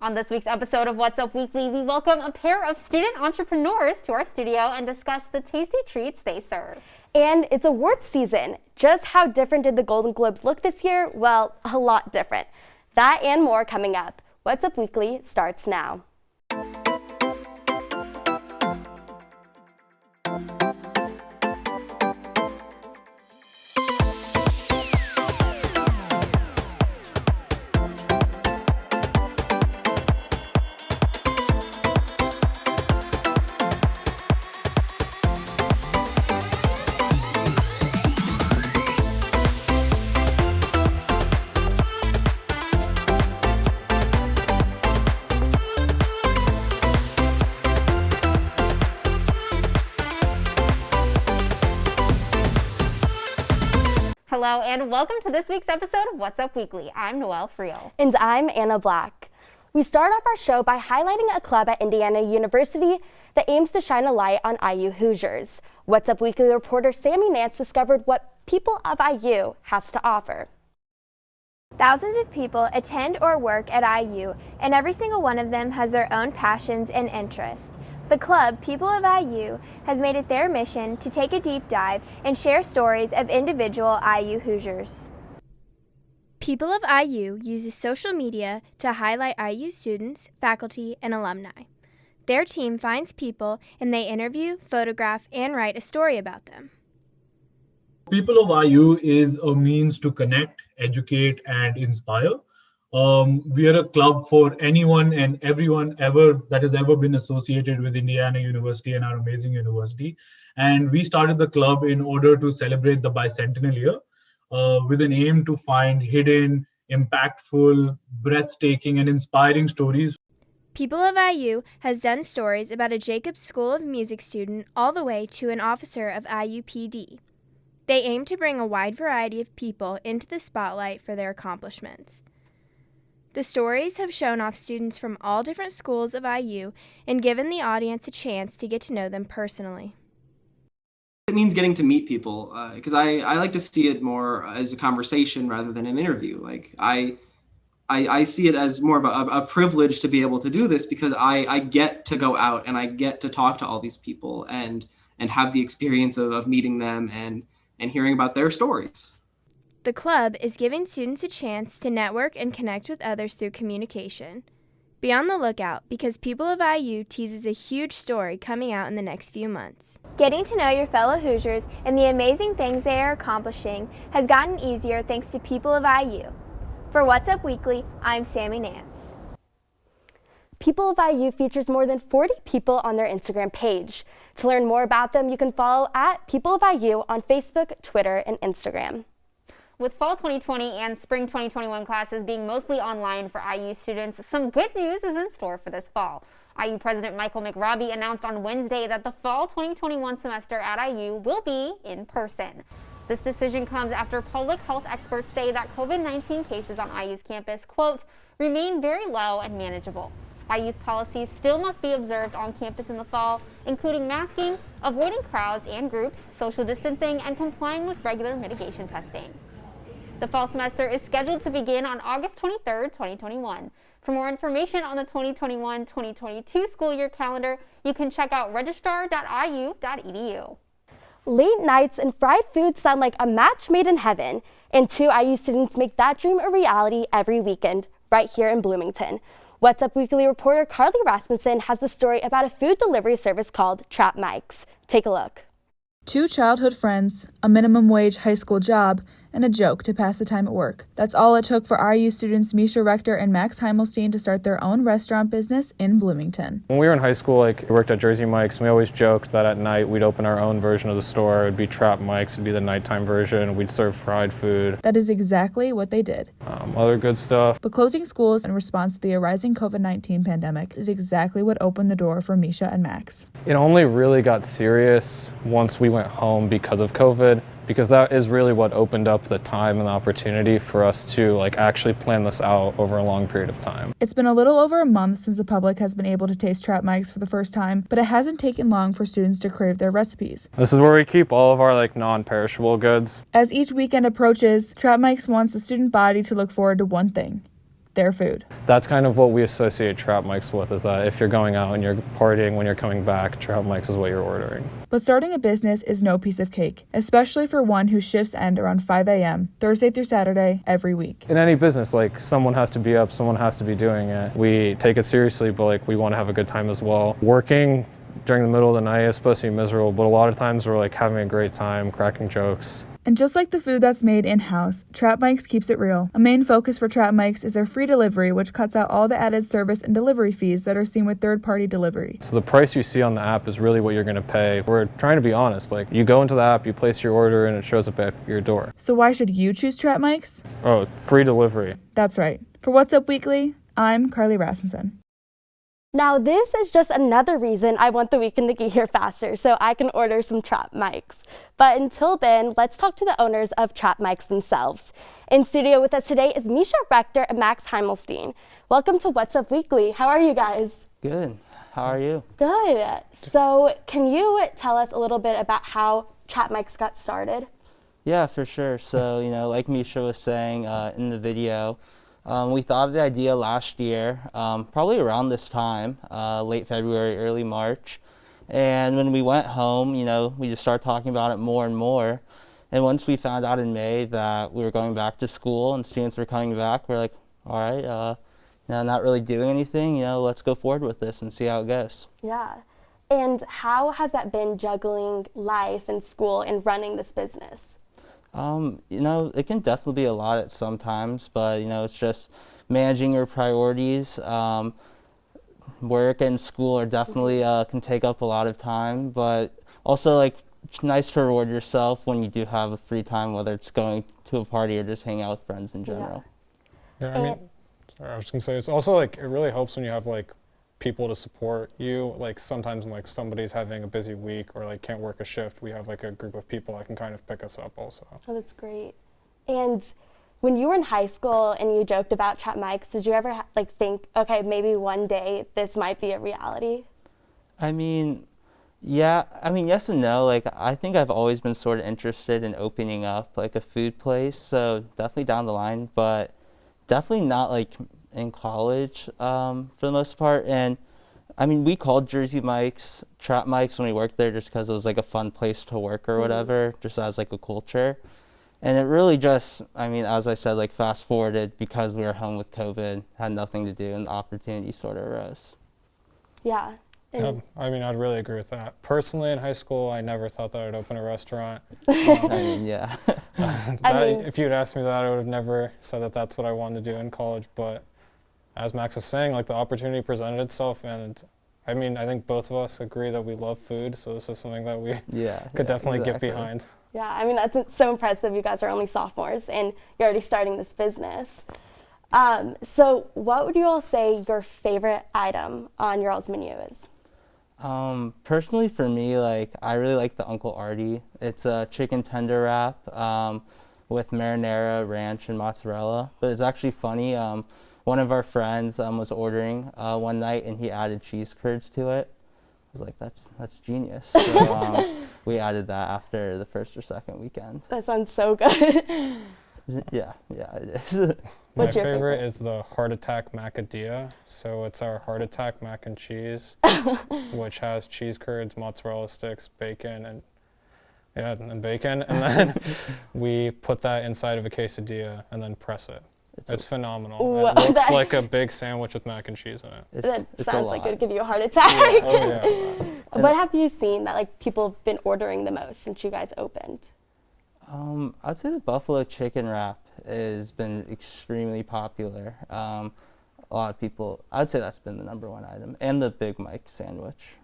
On this week's episode of What's Up Weekly, we welcome a pair of student entrepreneurs to our studio and discuss the tasty treats they serve. And it's awards season. Just how different did the Golden Globes look this year? Well, a lot different. That and more coming up. What's Up Weekly starts now. Hello and welcome to this week's episode of What's Up Weekly. I'm Noelle Friel. And I'm Anna Black. We start off our show by highlighting a club at Indiana University that aims to shine a light on IU Hoosiers. What's Up Weekly reporter Sammy Nance discovered what People of IU has to offer. Thousands of people attend or work at IU, and every single one of them has their own passions and interests. The club, People of IU, has made it their mission to take a deep dive and share stories of individual IU Hoosiers. People of IU uses social media to highlight IU students, faculty, and alumni. Their team finds people and they interview, photograph, and write a story about them. People of IU is a means to connect, educate, and inspire. We are a club for anyone and everyone that has ever been associated with Indiana University and our amazing university. And we started the club in order to celebrate the bicentennial year with an aim to find hidden, impactful, breathtaking, and inspiring stories. People of IU has done stories about a Jacobs School of Music student all the way to an officer of IUPD. They aim to bring a wide variety of people into the spotlight for their accomplishments. The stories have shown off students from all different schools of IU and given the audience a chance to get to know them personally. It means getting to meet people because I like to see it more as a conversation rather than an interview. Like I see it as more of a privilege to be able to do this because I get to go out and I get to talk to all these people and have the experience of meeting them and hearing about their stories. The club is giving students a chance to network and connect with others through communication. Be on the lookout because People of IU teases a huge story coming out in the next few months. Getting to know your fellow Hoosiers and the amazing things they are accomplishing has gotten easier thanks to People of IU. For What's Up Weekly, I'm Sammy Nance. People of IU features more than 40 people on their Instagram page. To learn more about them, you can follow at People of IU on Facebook, Twitter, and Instagram. With fall 2020 and spring 2021 classes being mostly online for IU students, some good news is in store for this fall. IU President Michael McRobbie announced on Wednesday that the fall 2021 semester at IU will be in person. This decision comes after public health experts say that COVID-19 cases on IU's campus, quote, remain very low and manageable. IU's policies still must be observed on campus in the fall, including masking, avoiding crowds and groups, social distancing, and complying with regular mitigation testing. The fall semester is scheduled to begin on August 23, 2021. For more information on the 2021-2022 school year calendar, you can check out registrar.iu.edu. Late nights and fried food sound like a match made in heaven, and two IU students make that dream a reality every weekend, right here in Bloomington. What's Up Weekly reporter Carly Rasmussen has the story about a food delivery service called Trap Mike's. Take a look. Two childhood friends, a minimum wage high school job, and a joke to pass the time at work. That's all it took for RU students Misha Rector and Max Heimelstein to start their own restaurant business in Bloomington. When we were in high school, we worked at Jersey Mike's, and we always joked that at night we'd open our own version of the store. It would be Trap Mike's, it'd be the nighttime version. We'd serve fried food. That is exactly what they did. Other good stuff. But closing schools in response to the arising COVID-19 pandemic is exactly what opened the door for Misha and Max. It only really got serious once we went home because of COVID, because that is really what opened up the time and the opportunity for us to actually plan this out over a long period of time. It's been a little over a month since the public has been able to taste Trap Mike's for the first time, but it hasn't taken long for students to crave their recipes. This is where we keep all of our non-perishable goods. As each weekend approaches, Trap Mike's wants the student body to look forward to one thing: their food. That's kind of what we associate Trap Mike's with, is that if you're going out and you're partying, when you're coming back, Trap Mike's is what you're ordering. But starting a business is no piece of cake, especially for one whose shifts end around 5 a.m., Thursday through Saturday, every week. In any business, like, someone has to be up, someone has to be doing it. We take it seriously, but like, we want to have a good time as well. Working during the middle of the night is supposed to be miserable, but a lot of times we're like having a great time, cracking jokes. And just like the food that's made in-house, Trap Mike's keeps it real. A main focus for Trap Mike's is their free delivery, which cuts out all the added service and delivery fees that are seen with third-party delivery. So the price you see on the app is really what you're going to pay. We're trying to be honest. Like, you go into the app, you place your order, and it shows up at your door. So why should you choose Trap Mike's? Oh, free delivery. That's right. For What's Up Weekly, I'm Carly Rasmussen. Now, this is just another reason I want the weekend to get here faster so I can order some Trap Mike's. But until then, let's talk to the owners of Trap Mike's themselves. In studio with us today is Misha Rector and Max Heimelstein. Welcome to What's Up Weekly. How are you guys? Good. How are you? Good. So can you tell us a little bit about how Trap Mike's got started? Yeah, for sure. So, like Misha was saying in the video, we thought of the idea last year, probably around this time, late February, early March. And when we went home, we just started talking about it more and more. And once we found out in May that we were going back to school and students were coming back, we're like, all right, not really doing anything, let's go forward with this and see how it goes. Yeah. And how has that been, juggling life and school and running this business? It can definitely be a lot at some times, but, it's just managing your priorities. Work and school are definitely can take up a lot of time, but also, like, it's nice to reward yourself when you do have a free time, whether it's going to a party or just hanging out with friends in general. Yeah, I mean, sorry, I was going to say, it's also, like, it really helps when you have, like, people to support you. Like, sometimes when, like, somebody's having a busy week or, like, can't work a shift, we have, like, a group of people that can kind of pick us up also. Oh, that's great. And when you were in high school and you joked about Trap Mike's, did you ever think, okay, maybe one day this might be a reality? I mean, yeah, yes and no. Like, I think I've always been sort of interested in opening up, like, a food place, so definitely down the line, but definitely not, like, in college for the most part. And I mean, we called Jersey Mike's Trap Mike's when we worked there just because it was like a fun place to work or whatever, just as like a culture. And it really just, as I said, like, fast forwarded because we were home with COVID, had nothing to do, and the opportunity sort of arose. Yeah. I'd really agree with that. Personally, in high school, I never thought that I'd open a restaurant. Yeah. If you'd asked me that, I would have never said that that's what I wanted to do in college. But as Max was saying, like, the opportunity presented itself, and I think both of us agree that we love food, so this is something that we could definitely get behind. Yeah, that's so impressive. You guys are only sophomores and you're already starting this business. So what would you all say your favorite item on your all's menu is? Personally for me, like, I really like the Uncle Artie. It's a chicken tender wrap with marinara, ranch, and mozzarella. But it's actually funny. One of our friends was ordering one night, and he added cheese curds to it. I was like, that's genius. So we added that after the first or second weekend. That sounds so good. Yeah, it is. My favorite is the Heart Attack Macadilla. So it's our Heart Attack mac and cheese, which has cheese curds, mozzarella sticks, bacon, and bacon. And then we put that inside of a quesadilla and then press it. It's phenomenal. Whoa, it looks like a big sandwich with mac and cheese in it. That sounds like it would give you a heart attack. Yeah. Oh, yeah. What have you seen that, like, people have been ordering the most since you guys opened? I'd say the buffalo chicken wrap has been extremely popular. A lot of people, I'd say that's been the #1 item, and the Big Mike sandwich.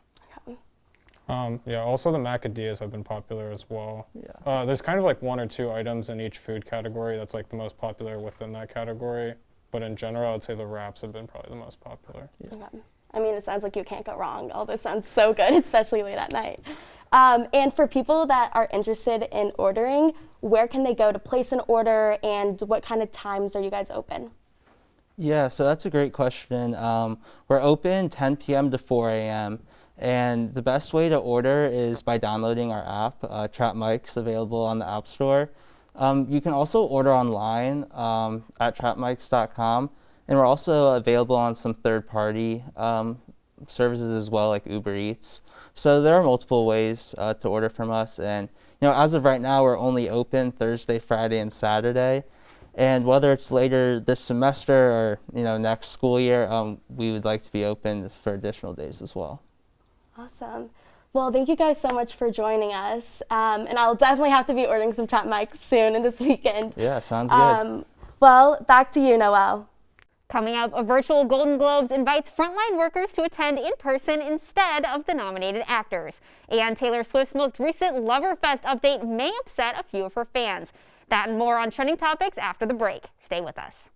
Also the macadillas have been popular as well. Yeah. There's kind of like 1 or 2 items in each food category that's like the most popular within that category. But in general, I'd say the wraps have been probably the most popular. Yeah. Okay. It sounds like you can't go wrong. All this sounds so good, especially late at night. And for people that are interested in ordering, where can they go to place an order, and what kind of times are you guys open? Yeah, so that's a great question. We're open 10 p.m. to 4 a.m. And the best way to order is by downloading our app, Trap Mike's, available on the App Store. You can also order online at trapmikes.com. And we're also available on some third-party services as well, like Uber Eats. So there are multiple ways to order from us. And as of right now, we're only open Thursday, Friday, and Saturday. And whether it's later this semester or next school year, we would like to be open for additional days as well. Awesome. Well, thank you guys so much for joining us. And I'll definitely have to be ordering some chat mics soon and this weekend. Yeah, sounds good. Well, back to you, Noelle. Coming up, a virtual Golden Globes invites frontline workers to attend in person instead of the nominated actors. And Taylor Swift's most recent Loverfest update may upset a few of her fans. That and more on Trending Topics after the break. Stay with us.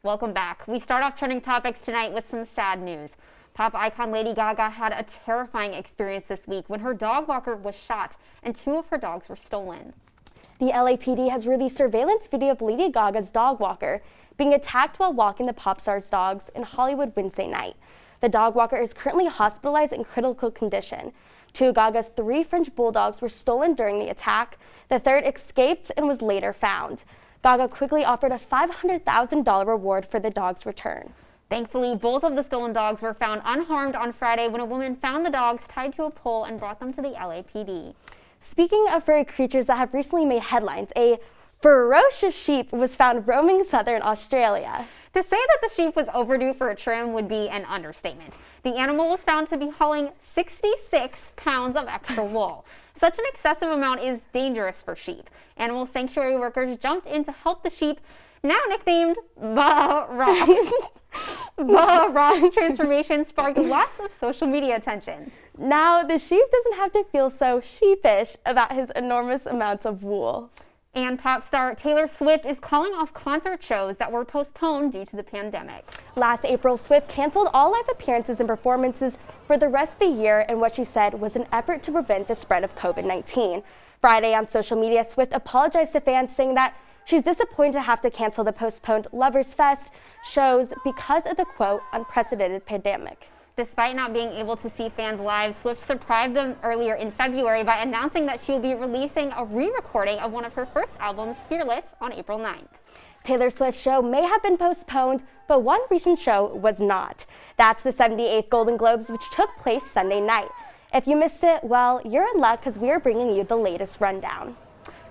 Welcome back. We start off Trending Topics tonight with some sad news. Pop icon Lady Gaga had a terrifying experience this week when her dog walker was shot and 2 of her dogs were stolen. The LAPD has released surveillance video of Lady Gaga's dog walker being attacked while walking the pop star's dogs in Hollywood Wednesday night. The dog walker is currently hospitalized in critical condition. 2 of Gaga's 3 French bulldogs were stolen during the attack. The third escaped and was later found. Gaga quickly offered a $500,000 reward for the dog's return. Thankfully, both of the stolen dogs were found unharmed on Friday when a woman found the dogs tied to a pole and brought them to the LAPD. Speaking of furry creatures that have recently made headlines, a ferocious sheep was found roaming southern Australia. To say that the sheep was overdue for a trim would be an understatement. The animal was found to be hauling 66 pounds of extra wool. Such an excessive amount is dangerous for sheep. Animal sanctuary workers jumped in to help the sheep, now nicknamed Bah-Ross. Bah-Ross' transformation sparked lots of social media attention. Now, the sheep doesn't have to feel so sheepish about his enormous amounts of wool. And pop star Taylor Swift is calling off concert shows that were postponed due to the pandemic. Last April, Swift canceled all live appearances and performances for the rest of the year in what she said was an effort to prevent the spread of COVID-19. Friday on social media, Swift apologized to fans, saying that she's disappointed to have to cancel the postponed Lovers Fest shows because of the, quote, unprecedented pandemic. Despite not being able to see fans live, Swift surprised them earlier in February by announcing that she will be releasing a re-recording of one of her first albums, Fearless, on April 9th. Taylor Swift's show may have been postponed, but one recent show was not. That's the 78th Golden Globes, which took place Sunday night. If you missed it, well, you're in luck because we are bringing you the latest rundown.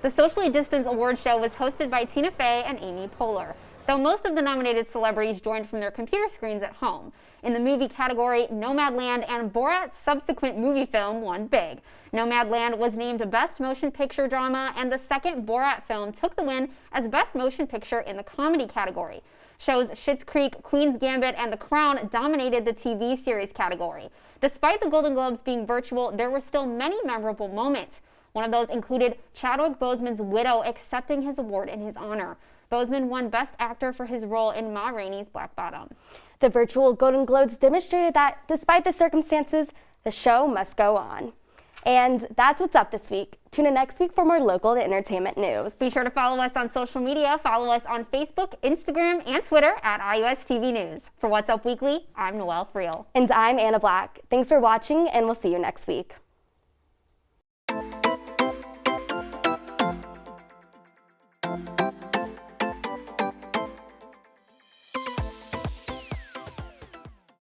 The socially distanced awards show was hosted by Tina Fey and Amy Poehler, though most of the nominated celebrities joined from their computer screens at home. In the movie category, Nomadland and Borat's subsequent movie film won big. Nomadland was named Best Motion Picture Drama, and the second Borat film took the win as Best Motion Picture in the comedy category. Shows Schitt's Creek, Queen's Gambit, and The Crown dominated the TV series category. Despite the Golden Globes being virtual, there were still many memorable moments. One of those included Chadwick Boseman's widow accepting his award in his honor. Boseman won Best Actor for his role in Ma Rainey's Black Bottom. The virtual Golden Globes demonstrated that, despite the circumstances, the show must go on. And that's what's up this week. Tune in next week for more local and entertainment news. Be sure to follow us on social media. Follow us on Facebook, Instagram, and Twitter at IUSTV News. For What's Up Weekly, I'm Noelle Friel. And I'm Anna Black. Thanks for watching, and we'll see you next week.